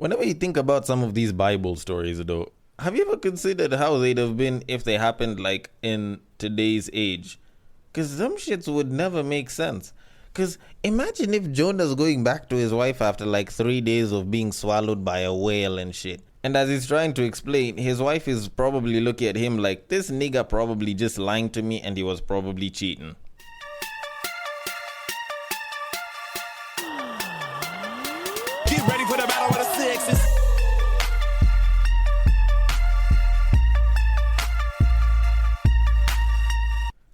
Whenever you think about some of these Bible stories, though, have you ever considered how they'd have been if they happened like in today's age? Because some shits would never make sense. Because imagine if Jonah's going back to his wife after like 3 days of being swallowed by a whale and shit. And as he's trying to explain, his wife is probably looking at him like, this nigga probably just lying to me and he was probably cheating. Get ready for the battle of the sexes.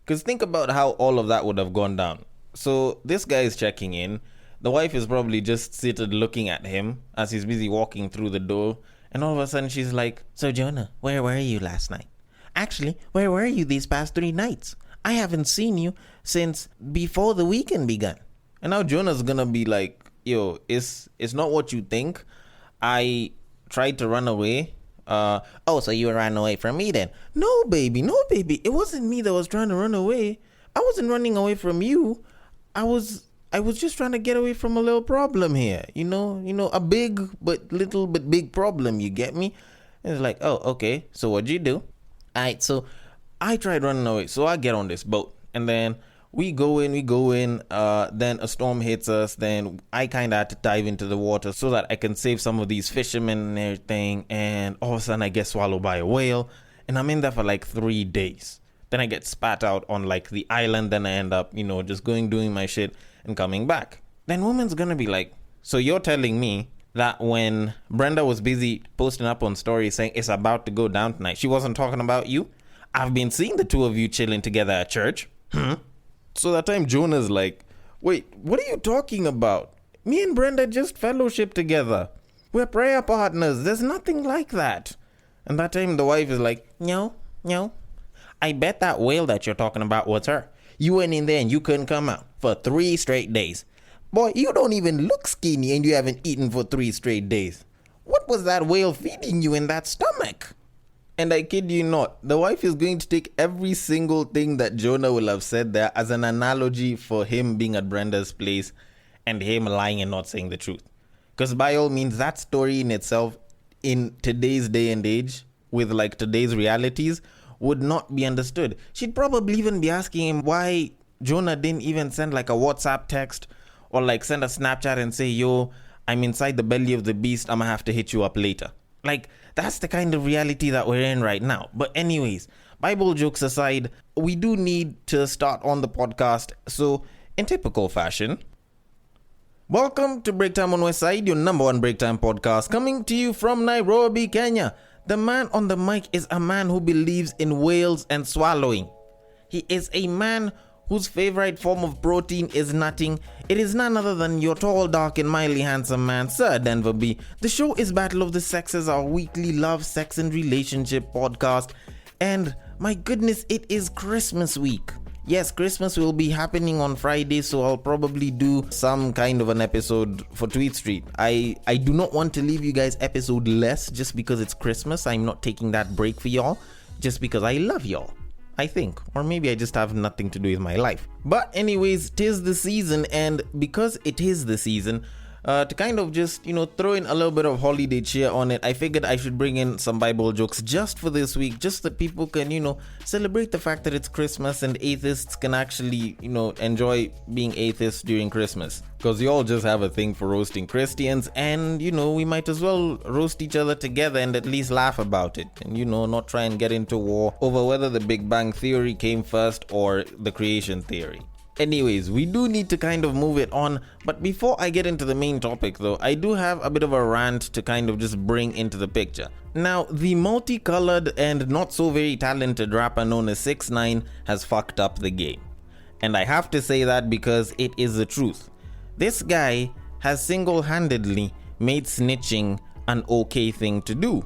Because think about how all of that would have gone down. So this guy is checking in. The wife is probably just seated looking at him as he's busy walking through the door. And all of a sudden she's like, so Jonah, where were you last night? Actually, where were you these past 3 nights? I haven't seen you since before the weekend began. And now Jonah's gonna be like, yo, it's not what you think. I tried to run away. So you ran away from me then? No, baby. It wasn't me that was trying to run away. I wasn't running away from you. I was just trying to get away from a little problem here. You know, a big but little but big problem, you get me? And it's like, oh, okay. So what'd you do? Alright, so I tried running away. So I get on this boat and then we go in, then a storm hits us, then I kind of had to dive into the water so that I can save some of these fishermen and everything, and all of a sudden I get swallowed by a whale, and I'm in there for like 3 days. Then I get spat out on like the island, then I end up, just doing my shit and coming back. Then woman's gonna be like, so you're telling me that when Brenda was busy posting up on stories saying it's about to go down tonight, she wasn't talking about you? I've been seeing the two of you chilling together at church. So that time Jonah's like, wait, what are you talking about? Me and Brenda just fellowship together. We're prayer partners. There's nothing like that. And that time the wife is like, no. I bet that whale that you're talking about was her. You went in there and you couldn't come out for 3 straight days. Boy, you don't even look skinny and you haven't eaten for 3 straight days. What was that whale feeding you in that stomach? And I kid you not, the wife is going to take every single thing that Jonah will have said there as an analogy for him being at Brenda's place and him lying and not saying the truth. Because by all means, that story in itself, in today's day and age, with like today's realities, would not be understood. She'd probably even be asking him why Jonah didn't even send like a WhatsApp text or like send a Snapchat and say, yo, I'm inside the belly of the beast, I'm gonna have to hit you up later. Like, that's the kind of reality that we're in right now. But anyways, Bible jokes aside, we do need to start on the podcast. So, in typical fashion, welcome to Break Time on West Side, your number 1 break time podcast, coming to you from Nairobi, Kenya. The man on the mic is a man who believes in whales and swallowing. He is a man whose favorite form of protein is nutting. It is none other than your tall, dark, and mildly handsome man, Sir Denver B. The show is Battle of the Sexes, our weekly love, sex, and relationship podcast. And my goodness, it is Christmas week. Yes, Christmas will be happening on Friday, so I'll probably do some kind of an episode for Tweet Street. I do not want to leave you guys episode less just because it's Christmas. I'm not taking that break for y'all just because I love y'all. I think, or maybe I just have nothing to do with my life. But anyways, 'tis the season, and because it is the season, to kind of just, throw in a little bit of holiday cheer on it, I figured I should bring in some Bible jokes just for this week, just so that people can, celebrate the fact that it's Christmas and atheists can actually, enjoy being atheists during Christmas. Because you all just have a thing for roasting Christians, and, we might as well roast each other together and at least laugh about it. And, not try and get into war over whether the Big Bang Theory came first or the creation theory. Anyways, we do need to kind of move it on, but before I get into the main topic though, I do have a bit of a rant to kind of just bring into the picture. Now, the multicolored and not so very talented rapper known as 6ix9ine has fucked up the game. And I have to say that because it is the truth. This guy has single-handedly made snitching an okay thing to do.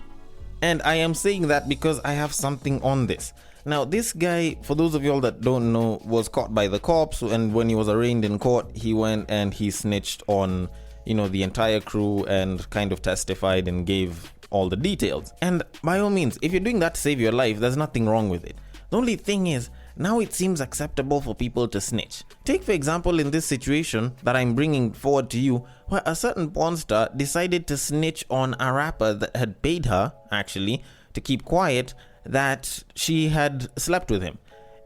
And I am saying that because I have something on this. Now, this guy, for those of y'all that don't know, was caught by the cops, and when he was arraigned in court, he went and he snitched on, the entire crew and kind of testified and gave all the details. And by all means, if you're doing that to save your life, there's nothing wrong with it. The only thing is, now it seems acceptable for people to snitch. Take, for example, in this situation that I'm bringing forward to you, where a certain porn star decided to snitch on a rapper that had paid her, actually, to keep quiet that she had slept with him.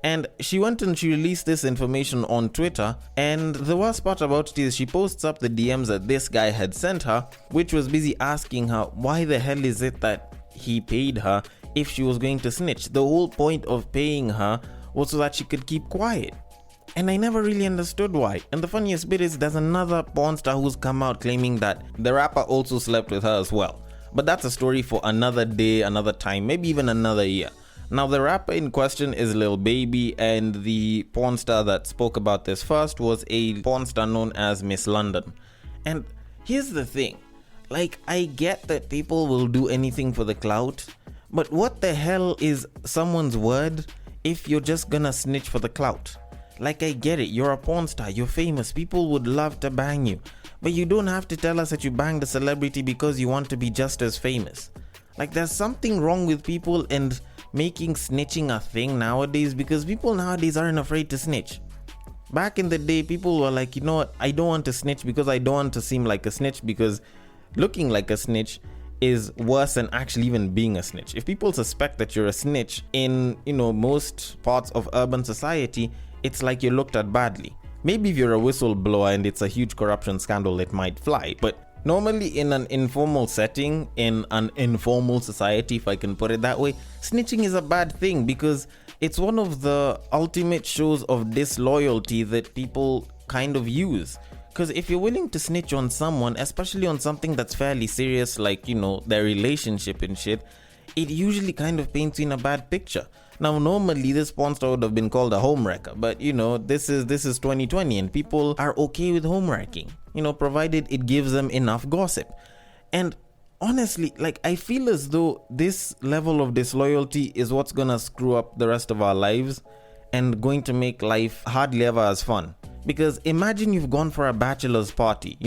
And she went and she released this information on Twitter, and the worst part about it is she posts up the DMs that this guy had sent her, which was busy asking her why the hell is it that he paid her if she was going to snitch. The whole point of paying her was so that she could keep quiet. And I never really understood why. And the funniest bit is there's another porn star who's come out claiming that the rapper also slept with her as well. But that's a story for another day, another time, maybe even another year. Now, the rapper in question is Lil Baby, and the porn star that spoke about this first was a porn star known as Miss London. And here's the thing. Like, I get that people will do anything for the clout, but what the hell is someone's word if you're just gonna snitch for the clout? Like, I get it, you're a porn star, you're famous, people would love to bang you, but you don't have to tell us that you banged a celebrity because you want to be just as famous. Like, there's something wrong with people and making snitching a thing nowadays, because people nowadays aren't afraid to snitch. Back in the day, people were like, you know what, I don't want to snitch because I don't want to seem like a snitch, because looking like a snitch is worse than actually even being a snitch. If people suspect that you're a snitch in, most parts of urban society, it's like you're looked at badly. Maybe if you're a whistleblower and it's a huge corruption scandal, it might fly, but normally in an informal setting, in an informal society, if I can put it that way, snitching is a bad thing because it's one of the ultimate shows of disloyalty that people kind of use. Because if you're willing to snitch on someone, especially on something that's fairly serious, like, their relationship and shit, it usually kind of paints you in a bad picture. Now, normally this porn star would have been called a homewrecker, but this is 2020 and people are okay with homewrecking, provided it gives them enough gossip. And honestly, like, I feel as though this level of disloyalty is what's gonna screw up the rest of our lives and going to make life hardly ever as fun. Because imagine you've gone for a bachelor's party,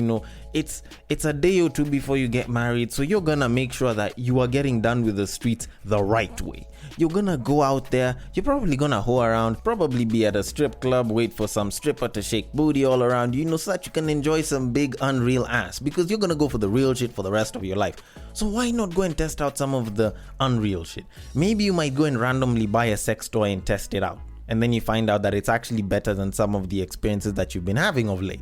it's a day or two before you get married, so you're gonna make sure that you are getting done with the streets the right way. You're gonna go out there, you're probably gonna hoe around, probably be at a strip club, wait for some stripper to shake booty all around you, so that you can enjoy some big unreal ass, because you're gonna go for the real shit for the rest of your life. So why not go and test out some of the unreal shit? Maybe you might go and randomly buy a sex toy and test it out, and then you find out that it's actually better than some of the experiences that you've been having of late.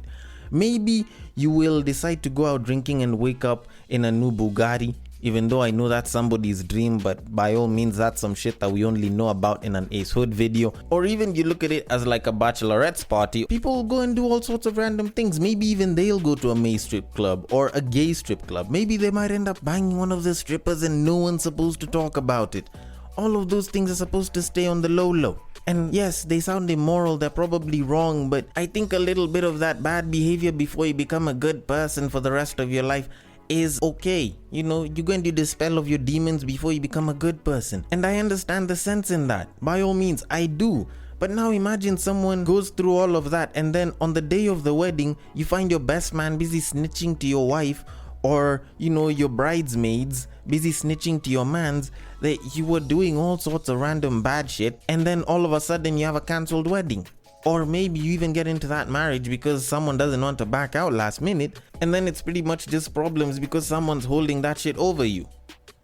Maybe you will decide to go out drinking and wake up in a new Bugatti, even though I know that's somebody's dream, but by all means that's some shit that we only know about in an Ace Hood video. Or even you look at it as like a bachelorette's party, people go and do all sorts of random things. Maybe even they'll go to a May strip club or a gay strip club. Maybe they might end up banging one of the strippers and no one's supposed to talk about it. All of those things are supposed to stay on the low. And yes, they sound immoral, they're probably wrong, but I think a little bit of that bad behavior before you become a good person for the rest of your life is okay. You're going to dispel of your demons before you become a good person. And I understand the sense in that. By all means, I do. But now imagine someone goes through all of that and then on the day of the wedding, you find your best man busy snitching to your wife, or your bridesmaids busy snitching to your mans that you were doing all sorts of random bad shit, and then all of a sudden you have a cancelled wedding. Or maybe you even get into that marriage because someone doesn't want to back out last minute, and then it's pretty much just problems because someone's holding that shit over you.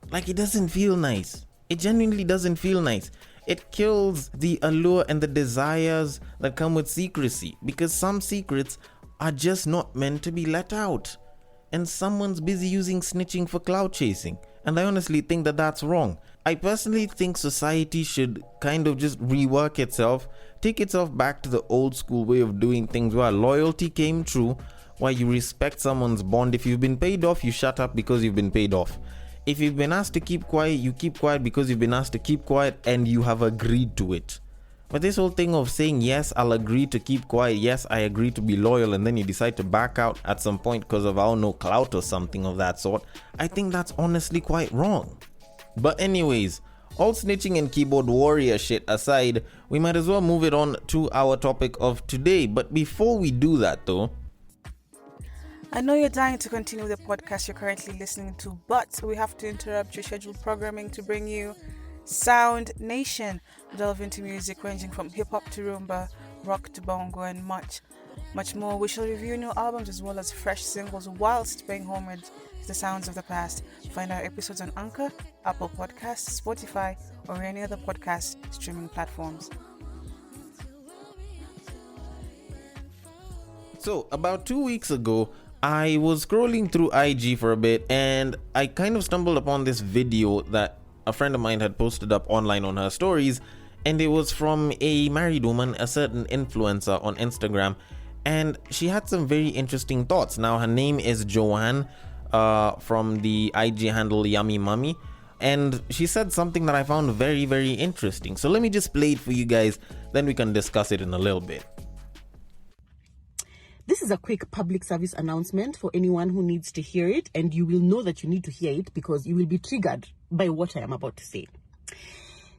Like, it doesn't feel nice. It genuinely doesn't feel nice. It kills the allure and the desires that come with secrecy, because some secrets are just not meant to be let out. And someone's busy using snitching for clout chasing. And I honestly think that that's wrong. I personally think society should kind of just rework itself, take itself back to the old school way of doing things where loyalty came true, where you respect someone's bond. If you've been paid off, you shut up because you've been paid off. If you've been asked to keep quiet, you keep quiet because you've been asked to keep quiet and you have agreed to it. But this whole thing of saying, yes, I'll agree to keep quiet, yes, I agree to be loyal, and then you decide to back out at some point because of, clout or something of that sort, I think that's honestly quite wrong. But anyways, all snitching and keyboard warrior shit aside, we might as well move it on to our topic of today. But before we do that though, I know you're dying to continue the podcast you're currently listening to, but we have to interrupt your scheduled programming to bring you Sound Nation. We delve into music ranging from hip-hop to rumba, rock to bongo and much Much more, we shall review new albums as well as fresh singles whilst paying homage to the sounds of the past. Find our episodes on Anchor, Apple Podcasts, Spotify, or any other podcast streaming platforms. So, about 2 weeks ago, I was scrolling through IG for a bit and I kind of stumbled upon this video that a friend of mine had posted up online on her stories, and it was from a married woman, a certain influencer on Instagram, and she had some very interesting thoughts. Now, her name is Joanne from the IG handle Yummy Mummy, and she said something that I found very, very interesting. So let me just play it for you guys, then we can discuss it in a little bit. This is a quick public service announcement for anyone who needs to hear it, and you will know that you need to hear it because you will be triggered by what I am about to say.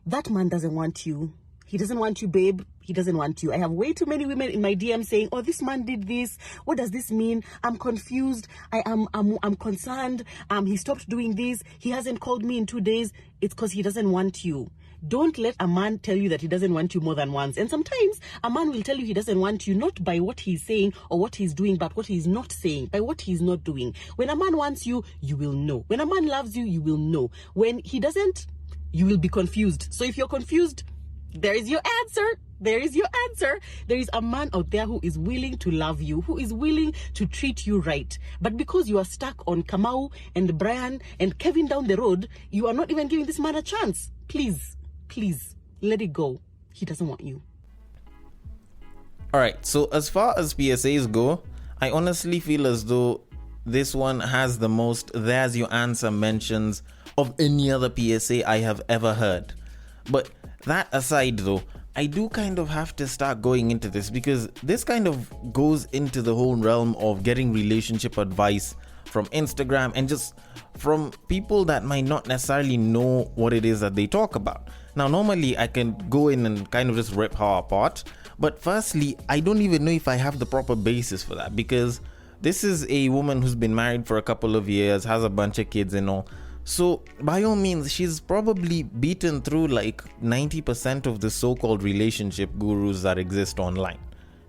That man doesn't want you. He doesn't want you, babe. He doesn't want you. I have way too many women in my DM saying, "Oh, this man did this. What does this mean? I'm confused. I'm concerned. He stopped doing this. He hasn't called me in 2 days." It's because he doesn't want you. Don't let a man tell you that he doesn't want you more than once. And sometimes a man will tell you he doesn't want you, not by what he's saying or what he's doing, but what he's not saying, by what he's not doing. When a man wants you, you will know. When a man loves you, you will know. When he doesn't, you will be confused. So if you're confused, there is your answer. There is your answer. There is a man out there who is willing to love you, who is willing to treat you right. But because you are stuck on Kamau and Brian and Kevin down the road, you are not even giving this man a chance. Please, let it go. He doesn't want you. Alright, so as far as PSAs go, I honestly feel as though this one has the most "there's your answer" mentions of any other PSA I have ever heard. But that aside though, I do kind of have to start going into this because this kind of goes into the whole realm of getting relationship advice from Instagram and just from people that might not necessarily know what it is that they talk about. Now, normally I can go in and kind of just rip her apart, but firstly, I don't even know if I have the proper basis for that because this is a woman who's been married for a couple of years, has a bunch of kids and all. So by all means, she's probably beaten through like 90% of the so-called relationship gurus that exist online.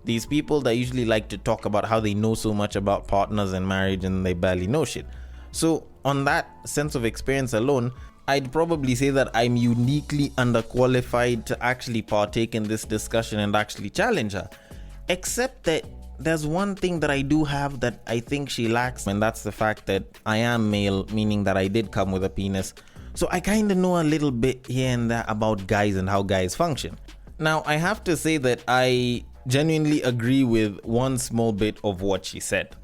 These people that usually like to talk about how they know so much about partners and marriage and they barely know shit. So on that sense of experience alone, I'd probably say that I'm uniquely underqualified to actually partake in this discussion and actually challenge her. Except that there's one thing that I do have that I think she lacks, and that's the fact that I am male, meaning that I did come with a penis. So I kind of know a little bit here and there about guys and how guys function. Now, I have to say that I genuinely agree with one small bit of what she said.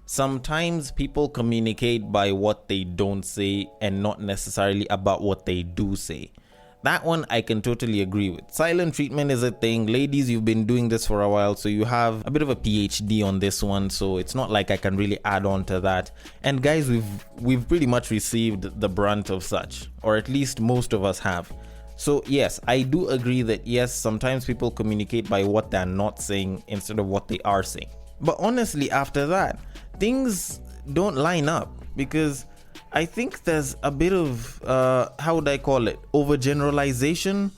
Sometimes people communicate by what they don't say and not necessarily about what they do say. That one I can totally agree with. Silent treatment is a thing. Ladies, you've been doing this for a while, so you have a bit of a PhD on this one, so it's not like I can really add on to that. And guys, we've pretty much received the brunt of such, or at least most of us have. So yes, I do agree that yes, sometimes people communicate by what they're not saying instead of what they are saying. But honestly, after that, things don't line up because I think there's a bit of, how would I call it, overgeneralization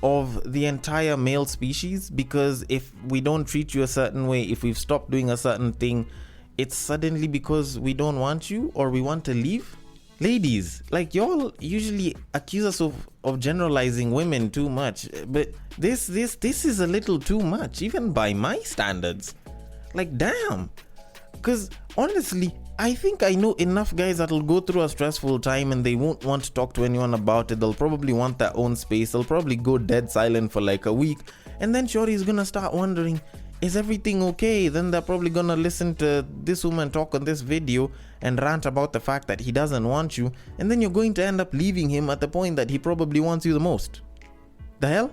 of the entire male species, because if we don't treat you a certain way, if we've stopped doing a certain thing, it's suddenly because we don't want you or we want to leave. Ladies, like y'all usually accuse us of generalizing women too much, but this is a little too much, even by my standards. Like damn, because honestly, I think I know enough guys that'll go through a stressful time and they won't want to talk to anyone about it. They'll probably want their own space. They'll probably go dead silent for like a week. And then shorty's gonna start wondering, is everything okay? Then they're probably gonna listen to this woman talk on this video and rant about the fact that he doesn't want you. And then you're going to end up leaving him at the point that he probably wants you the most. The hell?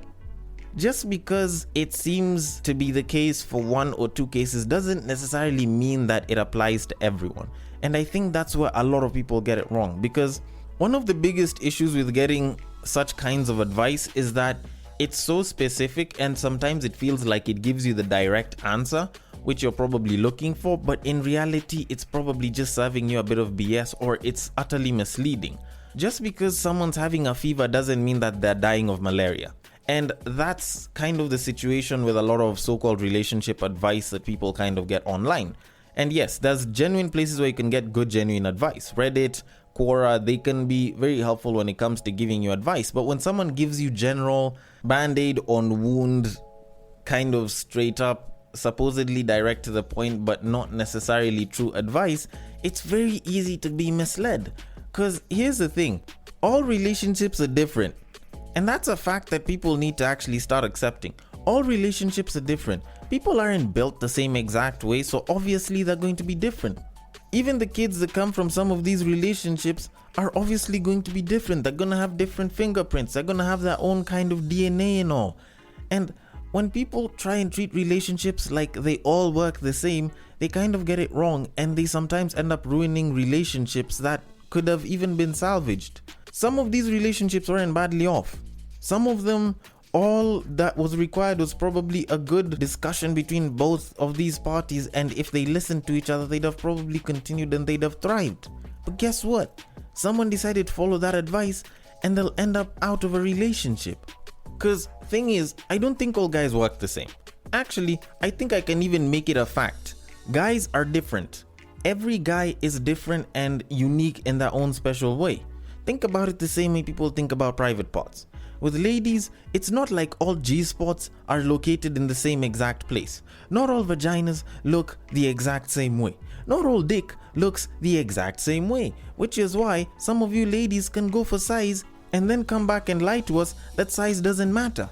Just because it seems to be the case for one or two cases doesn't necessarily mean that it applies to everyone. And I think that's where a lot of people get it wrong, because one of the biggest issues with getting such kinds of advice is that it's so specific and sometimes it feels like it gives you the direct answer which you're probably looking for, but in reality it's probably just serving you a bit of BS, or it's utterly misleading. Just because someone's having a fever doesn't mean that they're dying of malaria. And that's kind of the situation with a lot of so-called relationship advice that people kind of get online. And yes, there's genuine places where you can get good, genuine advice. Reddit, Quora, they can be very helpful when it comes to giving you advice. But when someone gives you general band-aid on wound, kind of straight up, supposedly direct to the point, but not necessarily true advice, it's very easy to be misled. Because here's the thing, all relationships are different. And that's a fact that people need to actually start accepting. All relationships are different. People aren't built the same exact way, so obviously they're going to be different. Even the kids that come from some of these relationships are obviously going to be different. They're going to have different fingerprints. They're going to have their own kind of DNA and all. And when people try and treat relationships like they all work the same, they kind of get it wrong, and they sometimes end up ruining relationships that could have even been salvaged. Some of these relationships weren't badly off. Some of them, all that was required was probably a good discussion between both of these parties, and if they listened to each other, they'd have probably continued and they'd have thrived. But guess what? Someone decided to follow that advice and they'll end up out of a relationship. Cause thing is, I don't think all guys work the same. Actually, I think I can even make it a fact. Guys are different. Every guy is different and unique in their own special way. Think about it the same way people think about private parts. With ladies, it's not like all G-spots are located in the same exact place. Not all vaginas look the exact same way. Not all dick looks the exact same way. Which is why some of you ladies can go for size and then come back and lie to us that size doesn't matter.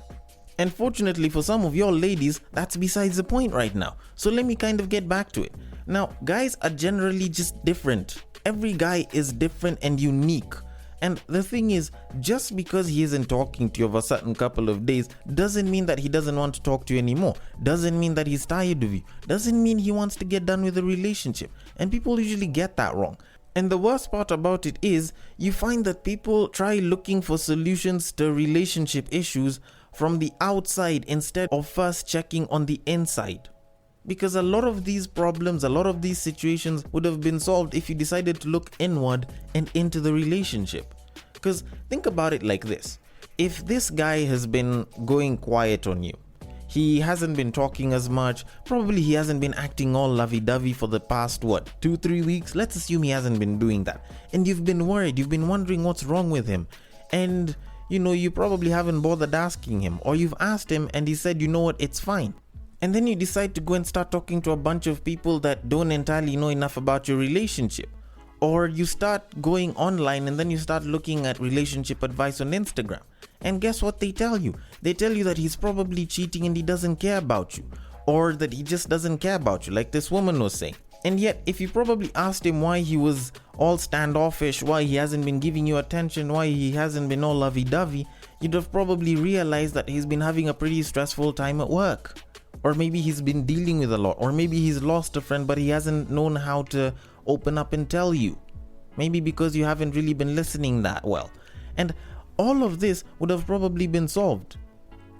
And fortunately for some of your ladies, that's besides the point right now. So let me kind of get back to it. Now, guys are generally just different. Every guy is different and unique. And the thing is, just because he isn't talking to you over a certain couple of days doesn't mean that he doesn't want to talk to you anymore. Doesn't mean that he's tired of you. Doesn't mean he wants to get done with the relationship. And people usually get that wrong. And the worst part about it is, you find that people try looking for solutions to relationship issues from the outside instead of first checking on the inside. Because a lot of these problems, a lot of these situations would have been solved if you decided to look inward and into the relationship. Because think about it like this. If this guy has been going quiet on you, he hasn't been talking as much, probably he hasn't been acting all lovey-dovey for the past 2-3 weeks. Let's assume he hasn't been doing that. And you've been worried, you've been wondering what's wrong with him. And you probably haven't bothered asking him, or you've asked him and he said, you know what, it's fine. And then you decide to go and start talking to a bunch of people that don't entirely know enough about your relationship. Or you start going online and then you start looking at relationship advice on Instagram. And guess what they tell you? They tell you that he's probably cheating and he doesn't care about you. Or that he just doesn't care about you, like this woman was saying. And yet, if you probably asked him why he was all standoffish, why he hasn't been giving you attention, why he hasn't been all lovey-dovey, you'd have probably realized that he's been having a pretty stressful time at work. Or maybe he's been dealing with a lot. Or maybe he's lost a friend but he hasn't known how to open up and tell you. Maybe because you haven't really been listening that well. And all of this would have probably been solved.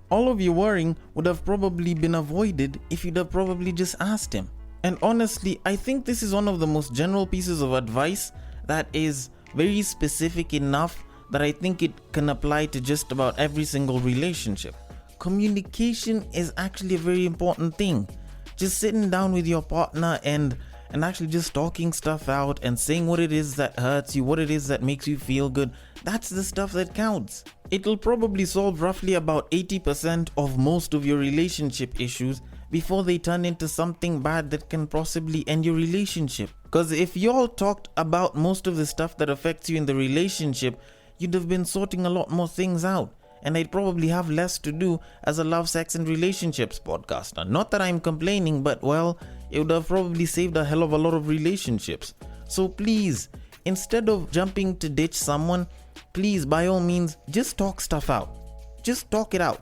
All of your worrying would have probably been avoided if you'd have probably just asked him. And honestly, I think this is one of the most general pieces of advice that is very specific enough that I think it can apply to just about every single relationship. Communication is actually a very important thing. Just sitting down with your partner and actually just talking stuff out and saying what it is that hurts you, what it is that makes you feel good, that's the stuff that counts. It'll probably solve roughly about 80% of most of your relationship issues before they turn into something bad that can possibly end your relationship. Because if y'all talked about most of the stuff that affects you in the relationship, you'd have been sorting a lot more things out. And I'd probably have less to do as a love, sex and relationships podcaster. Not that I'm complaining, but well, it would have probably saved a hell of a lot of relationships. So please, instead of jumping to ditch someone, please by all means, just talk stuff out. Just talk it out.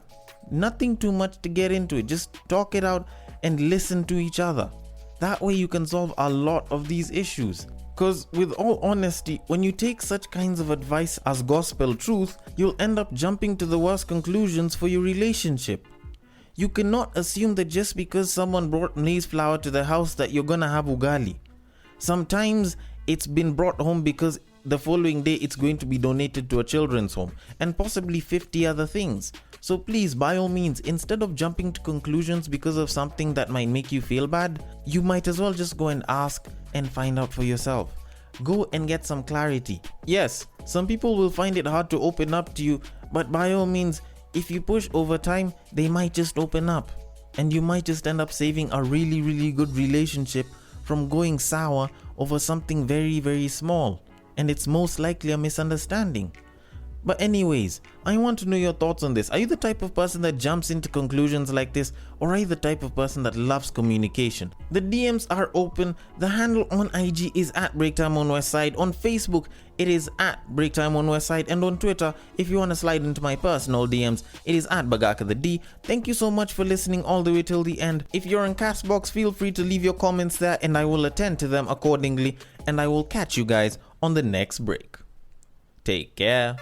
Nothing too much to get into it. Just talk it out and listen to each other. That way you can solve a lot of these issues. Because with all honesty, when you take such kinds of advice as gospel truth, you'll end up jumping to the worst conclusions for your relationship. You cannot assume that just because someone brought maize flour to the house that you're gonna have ugali. Sometimes it's been brought home because the following day it's going to be donated to a children's home, and possibly 50 other things. So please, by all means, instead of jumping to conclusions because of something that might make you feel bad, you might as well just go and ask and find out for yourself. Go and get some clarity. Yes, some people will find it hard to open up to you, but by all means, if you push over time, they might just open up. And you might just end up saving a really, really good relationship from going sour over something very, very small. And it's most likely a misunderstanding. But anyways, I want to know your thoughts on this. Are you the type of person that jumps into conclusions like this, or are you the type of person that loves communication? The DMs are open. The handle on IG is at Breaktime on Westside. On Facebook, it is at Breaktime on Westside. And on Twitter, if you want to slide into my personal DMs, it is at Bagaka the D. Thank you so much for listening all the way till the end. If you're on Castbox, feel free to leave your comments there and I will attend to them accordingly. And I will catch you guys on the next break. Take care.